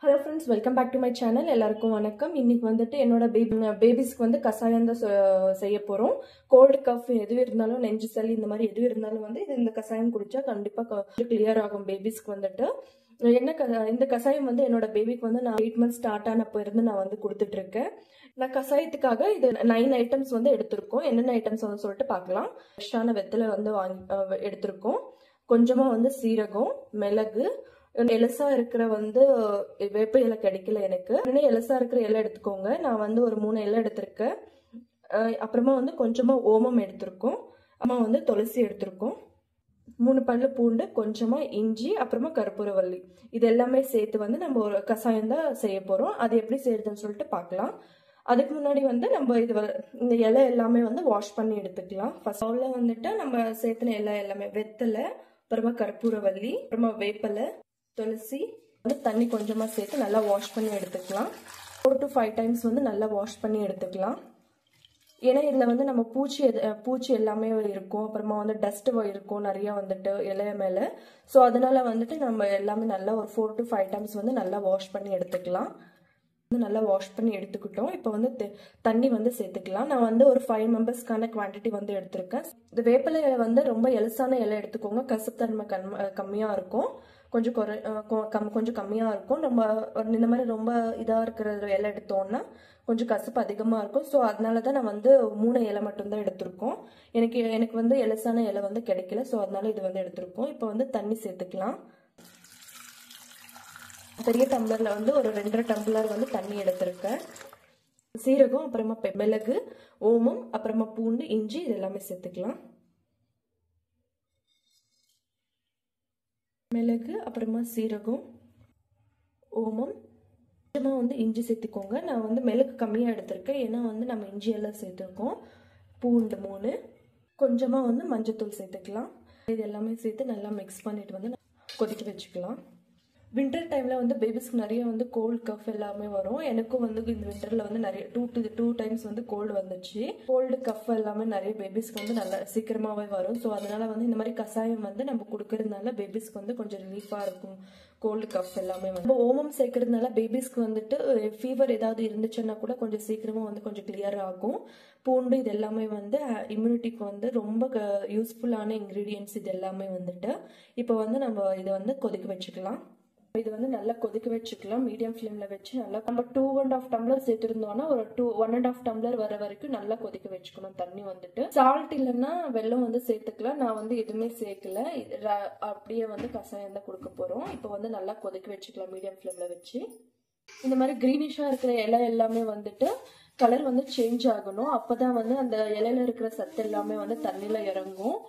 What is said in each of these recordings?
Hello friends, welcome back to my channel. எல்லாருக்கும் வணக்கம். இன்னைக்கு வந்துட்டு என்னோட பேபிஸ்க்கு வந்து கசாயம் தான் செய்ய போறோம். கோல்ட் கஃப் எது இருந்தாலும் நெஞ்சு சளி இந்த மாதிரி எது இருந்தாலும் வந்து இந்த கசாயம் குடிச்சா கண்டிப்பா கிளியர் ஆகும் பேபிஸ்க்கு வந்துட்டு. இந்த கசாயம் வந்து என்னோட பேபிக்கு வந்து நான் 8 months ஸ்டார்ட் ஆனப்போ இருந்து நான் வந்து கொடுத்துட்டு இருக்கேன். நான் கசாயத்துக்காக இது 9 ஐட்டம்ஸ் வந்து எடுத்திருக்கோம். என்னென்ன ஐட்டம்ஸ் வந்து சொல்லிட்டு பார்க்கலாம். ஃப்ரெஷ்ஷான வெத்தலை வந்து எடுத்திருக்கோம். கொஞ்சமா வந்து சீரகம், மிளகு, எலசா இருக்கிற வந்து வேப்ப இலை கிடைக்கல எனக்கு. எலசா இருக்கிற இலை எடுத்துக்கோங்க. நான் வந்து ஒரு 3 இலை எடுத்திருக்கேன். அப்புறமா வந்து கொஞ்சமா ஓமம் எடுத்திருக்கோம். அம்மா வந்து துளசி எடுத்திருக்கோம். 3 பல்லு பூண்டு, கொஞ்சமா இஞ்சி, அப்புறமா கற்பூரவள்ளி. இது எல்லாமே சேர்த்து வந்து நம்ம ஒரு கசாயம் தான் செய்ய போறோம். அது எப்படி செய்யறதுன்னு சொல்லிட்டு பார்க்கலாம். அதுக்கு முன்னாடி வந்து நம்ம இந்த இலை எல்லாமே வந்து வாஷ் பண்ணி எடுத்துக்கலாம். ஃபர்ஸ்ட் வந்துட்டு நம்ம சேர்த்துன இலை எல்லாமே வெத்தலை, அப்புறமா கற்பூரவள்ளி, அப்புறமா வேப்பலை, துளசி வந்து தண்ணி கொஞ்சமா சேர்த்து நல்லா வாஷ் பண்ணி எடுத்துக்கலாம். 4 to 5 times வந்து நல்லா வாஷ் பண்ணி எடுத்துக்கலாம். ஏன்னா இதுல வந்து நம்ம பூச்சி எல்லாமே இருக்கும், அப்புறமா வந்து டஸ்ட் இருக்கும் நிறைய வந்துட்டு இலைய மேல. ஸோ அதனால வந்துட்டு நம்ம எல்லாமே நல்லா ஒரு 4 to 5 times வந்து நல்லா வாஷ் பண்ணி எடுத்துக்கலாம். நல்லா வாஷ் பண்ணி எடுத்துக்கிட்டோம். இப்போ வந்து தண்ணி வந்து சேர்த்துக்கலாம். நான் வந்து ஒரு 5 members-க்கான குவான்டிட்டி வந்து எடுத்திருக்கேன். இந்த வேப்பிலை வந்து ரொம்ப எலசான இலை எடுத்துக்கோங்க. கசப்புத்தன்மை கம்மியா இருக்கும். கொஞ்சம் கம்மியா இருக்கும். நம்ம இந்த மாதிரி ரொம்ப இதா இருக்கிற இலை எடுத்தோம்னா கொஞ்சம் கசப்பு அதிகமா இருக்கும். ஸோ அதனாலதான் நான் வந்து 3 இலை மட்டும்தான் எடுத்திருக்கோம். எனக்கு வந்து எலசான இலை வந்து கிடைக்கல. ஸோ அதனால இது வந்து எடுத்திருக்கோம். இப்போ வந்து தண்ணி சேர்த்துக்கலாம். பெரிய டம்ளர்ல வந்து ஒரு 2.5 tumbler வந்து தண்ணி எடுத்திருக்கேன். சீரகம், அப்புறமா மிளகு, ஓமம், அப்புறமா பூண்டு, இஞ்சி இது எல்லாமே சேர்த்துக்கலாம். மிளகு, அப்புறமா சீரகம், ஓமம், கொஞ்சமா வந்து இஞ்சி சேர்த்துக்கோங்க. நான் வந்து மிளகு கம்மியா எடுத்திருக்கேன். ஏன்னா வந்து நம்ம இஞ்சி எல்லாம் சேர்த்துருக்கோம். பூண்டு 3, கொஞ்சமா வந்து மஞ்சத்தூள் சேர்த்துக்கலாம். இது எல்லாமே சேர்த்து நல்லா மிக்ஸ் பண்ணிட்டு வந்து கொதிக்க வச்சுக்கலாம். வின்டர் டைம்ல வந்து பேபிஸ்க்கு நிறைய வந்து கோல்ட் கஃப் எல்லாமே வரும். எனக்கும் வந்து இந்த வின்டர்ல வந்து நிறைய 2 times வந்து கோல்டு வந்துச்சு. கோல்டு கஃப் எல்லாமே நிறைய பேபிஸ்க்கு வந்து நல்லா சீக்கிரமாவே வரும். ஸோ அதனால வந்து இந்த மாதிரி கசாயம் வந்து நம்ம கொடுக்கறதுனால பேபிஸ்க்கு வந்து கொஞ்சம் ரிலீஃபா இருக்கும். கோல்டு கஃப் எல்லாமே வந்து ஓமம் சேர்க்கறதுனால பேபிஸ்க்கு வந்துட்டு ஃபீவர் ஏதாவது இருந்துச்சுன்னா கூட கொஞ்சம் சீக்கிரமா வந்து கொஞ்சம் கிளியர் ஆகும். பூண்டு இது எல்லாமே வந்து இம்யூனிட்டிக்கு வந்து ரொம்ப யூஸ்ஃபுல்லான இன்கிரீடியன்ஸ் இது எல்லாமே வந்துட்டு. இப்போ வந்து நம்ம இதை வந்து கொதிக்க வச்சுக்கலாம். இது வந்து நல்லா கொதிக்க வச்சுக்கலாம். மீடியம் ஃப்ளேம்ல வச்சு நல்லா நம்ம 2.5 tumbler சேர்த்திருந்தோம்னா ஒரு 1.5 tumbler வர வரைக்கும் நல்லா கொதிக்க வச்சுக்கணும். தண்ணி வந்துட்டு சால்ட் இல்லைன்னா வெல்லம் வந்து சேர்த்துக்கலாம். நான் வந்து எதுவுமே சேர்க்கல. அப்படியே வந்து கசாயம் தான் கொடுக்க போறோம். இப்போ வந்து நல்லா கொதிக்க வச்சுக்கலாம் மீடியம் ஃப்ளேம்ல வச்சு. இந்த மாதிரி கிரீனிஷா இருக்கிற இலை எல்லாமே வந்துட்டு கலர் வந்து சேஞ்ச் ஆகணும். அப்பதான் வந்து அந்த இலையில இருக்கிற சத்து எல்லாமே வந்து தண்ணியில இறங்கும்.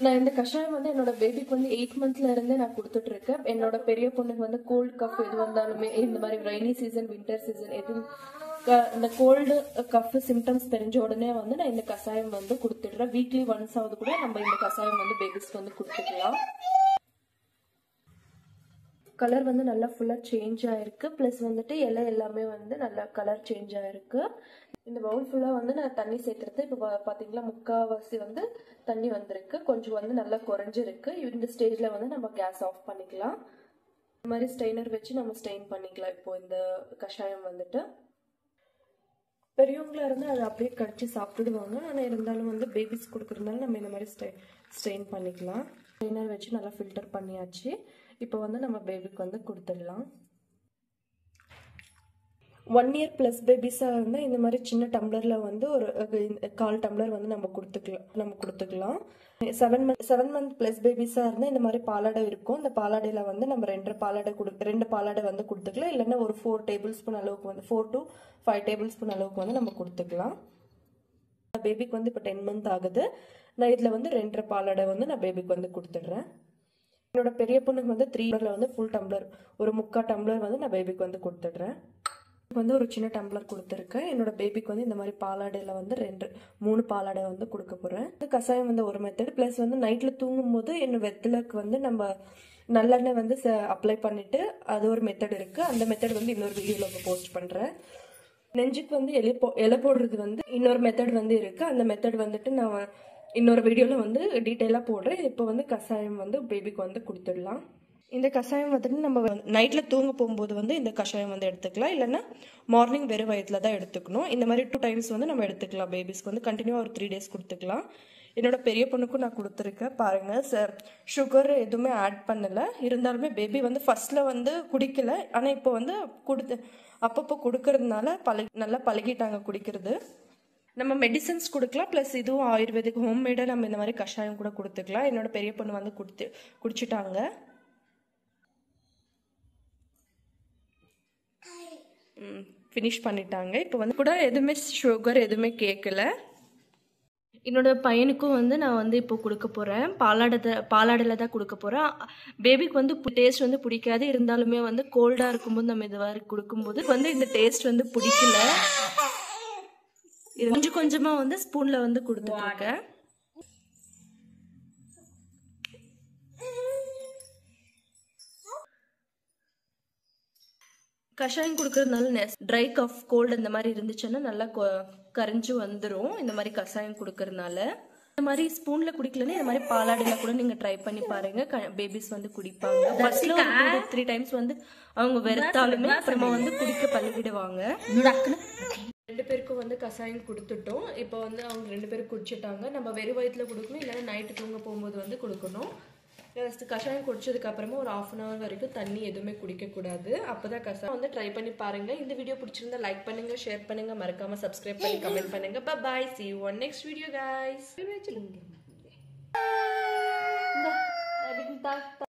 நான் இந்த கஷாயம் வந்து என்னோட பேபிக்கு வந்து 8 monthsல இருந்தே நான் கொடுத்துட்டு இருக்கேன். என்னோட பெரிய பொண்ணுக்கு வந்து கோல்டு கஃப் எது வந்தாலுமே இந்த மாதிரி ரெய்னி சீசன், வின்டர் சீசன் எது இந்த கோல்டு கஃப் சிம்டம்ஸ் தெரிஞ்ச உடனே வந்து நான் இந்த கஷாயம் வந்து கொடுத்துடுறேன். வீக்லி ஒன்ஸ் ஆகுது கூட நம்ம இந்த கஷாயம் வந்து பேபிஸ்க்கு வந்து கொடுத்துக்கலாம். கலர் வந்து நல்லா ஃபுல்லா சேஞ்ச் ஆயிருக்கு. பிளஸ் வந்துட்டு இலை எல்லாமே வந்து நல்லா கலர் சேஞ்ச் ஆயிருக்கு. இந்த பவுல் ஃபுல்லா வந்து நான் தண்ணி சேர்த்துறது இப்போ பாத்தீங்களா, முக்காவாசி வந்து தண்ணி வந்திருக்கு. கொஞ்சம் வந்து நல்லா குறைஞ்சிருக்கு. இந்த ஸ்டேஜ்ல வந்து நம்ம கேஸ் ஆஃப் பண்ணிக்கலாம். இந்த மாதிரி ஸ்டெய்னர் வச்சு நம்ம ஸ்டெயின் பண்ணிக்கலாம். இப்போ இந்த கஷாயம் வந்துட்டு பெரியவங்களா இருந்தா அதை அப்படியே கடிச்சு சாப்பிட்டுடுவாங்க. ஆனால் இருந்தாலும் வந்து பேபிஸ் கொடுக்கறதுனால நம்ம இந்த மாதிரி ஸ்டெயின் பண்ணிக்கலாம். ஸ்டெய்னர் வச்சு நல்லா ஃபில்டர் பண்ணியாச்சு. இப்போ வந்து நம்ம பேபிக்கு வந்து கொடுத்துடலாம். 1 year plus பேபிஸா இருந்தா இந்த மாதிரி சின்ன டம்ளர்ல வந்து ஒரு 1/4 tumbler வந்து நம்ம கொடுத்துக்கலாம். 7 month plus பேபிஸா இருந்தா இந்த மாதிரி பாலாடை இருக்கும். இந்த பாலாடையில வந்து நம்ம 2 பாலாடை வந்து கொடுத்துக்கலாம். இல்லைன்னா ஒரு 4 tablespoon அளவுக்கு வந்து 4 to 5 tablespoon அளவுக்கு வந்து நம்ம கொடுத்துக்கலாம். பேபிக்கு வந்து இப்போ 10 month ஆகுது. நான் இதுல வந்து 2 பாலாடை வந்து நான் பேபிக்கு வந்து கொடுத்துடுறேன். என்னோட பெரிய பொண்ணுக்கு வந்து 3 வந்து ஃபுல் டம்ளர், ஒரு 3/4 tumbler வந்து நான் பேபிக்கு வந்து கொடுத்துடுறேன். வந்து ஒரு சின்ன டம்ளர் கொடுத்துருக்கேன். என்னோட பேபிக்கு வந்து இந்த மாதிரி பாலாடையில வந்து 3 பாலாடை வந்து கொடுக்க போறேன். கசாயம் வந்து ஒரு மெத்தட். பிளஸ் வந்து நைட்ல தூங்கும் போது என்ன வெத்தலைக்கு வந்து நம்ம நல்லெண்ணெய் வந்து அப்ளை பண்ணிட்டு அது ஒரு மெத்தட் இருக்கு. அந்த மெத்தட் வந்து இன்னொரு வீடியோல போஸ்ட் பண்றேன். நெஞ்சுக்கு வந்து இலை போடுறது வந்து இன்னொரு மெத்தட் வந்து இருக்கு. அந்த மெத்தட் வந்துட்டு நான் இன்னொரு வீடியோல வந்து டீட்டெயிலா போடுறேன். இப்போ வந்து கசாயம் வந்து பேபிக்கு வந்து கொடுத்துடலாம். இந்த கஷாயம் வந்துட்டு நம்ம நைட்டில் தூங்க போகும்போது வந்து இந்த கஷாயம் வந்து எடுத்துக்கலாம், இல்லைன்னா மார்னிங் வெறும் வயிற்றுல தான் எடுத்துக்கணும். இந்த மாதிரி 2 டைம்ஸ் வந்து நம்ம எடுத்துக்கலாம். பேபிஸ்க்கு வந்து கண்டினியூவாக ஒரு 3 days கொடுத்துக்கலாம். என்னோட பெரிய பொண்ணுக்கும் நான் கொடுத்துருக்கேன். பாருங்கள் சுகர் எதுவுமே ஆட் பண்ணலை, இருந்தாலுமே பேபி வந்து ஃபர்ஸ்டில் வந்து குடிக்கல, ஆனால் இப்போ வந்து அப்பப்போ கொடுக்கறதுனால நல்லா பழகிட்டாங்க குடிக்கிறது. நம்ம மெடிசன்ஸ் கொடுக்கலாம், ப்ளஸ் இதுவும் ஆயுர்வேதிக் ஹோம்மேடாக நம்ம இந்த மாதிரி கஷாயம் கூட கொடுத்துக்கலாம். என்னோட பெரிய பொண்ணு வந்து குடிச்சிட்டாங்க. ஃபினிஷ் பண்ணிட்டாங்க. இப்போ வந்து கூட எதுவுமே சுகர் எதுவுமே கேட்கல. என்னோட பையனுக்கும் வந்து நான் வந்து இப்போ கொடுக்க போகிறேன். பாலாடையில் தான் கொடுக்க போகிறேன். பேபிக்கு வந்து டேஸ்ட் வந்து பிடிக்காது, இருந்தாலுமே வந்து கோல்டாக இருக்கும்போது நம்ம இது மாதிரி கொடுக்கும்போது வந்து இந்த டேஸ்ட் வந்து பிடிக்கல. இது கொஞ்சம் கொஞ்சமாக வந்து ஸ்பூனில் வந்து கொடுத்துட்ருக்கேன். கஷாயம் கொடுக்கறதுனால ட்ரை கஃப் கோல்டு இந்த மாதிரி இருந்துச்சுன்னா நல்லா கரைஞ்சு வந்துடும். இந்த மாதிரி கஷாயம் கொடுக்கறதுனால இந்த மாதிரி ஸ்பூன்ல குடிக்கலன்னா இந்த மாதிரி பாலாடையில கூட நீங்க ட்ரை பண்ணி பாருங்க. பேபிஸ் வந்து குடிப்பாங்க. ஃபர்ஸ்ட்ல 3 டைம்ஸ் வந்து அவங்க வெறுத்தாலுமே அப்புறமா வந்து குடிக்க பழகிடுவாங்க. 2 பேருக்கும் வந்து கஷாயம் கொடுத்துட்டோம். இப்போ வந்து அவங்க 2 பேரும் குடிச்சிட்டாங்க. நம்ம வெறும் வயிற்றுல கொடுக்கணும், இல்லைன்னா நைட்டு தூங்க போகும்போது வந்து கொடுக்கணும். கஷாயம் குடிச்சதுக்கு அப்புறமா ஒரு 1/2 hour வரைக்கும் தண்ணி எதுவுமே குடிக்கக்கூடாது. அப்போதான் கஷாயம் வந்து ட்ரை பண்ணி பாருங்க. இந்த வீடியோ பிடிச்சிருந்தா லைக் பண்ணுங்க, ஷேர் பண்ணுங்க, மறக்காம சப்ஸ்கிரைப் பண்ணி கமெண்ட் பண்ணுங்க. Bye, see you on next video guys.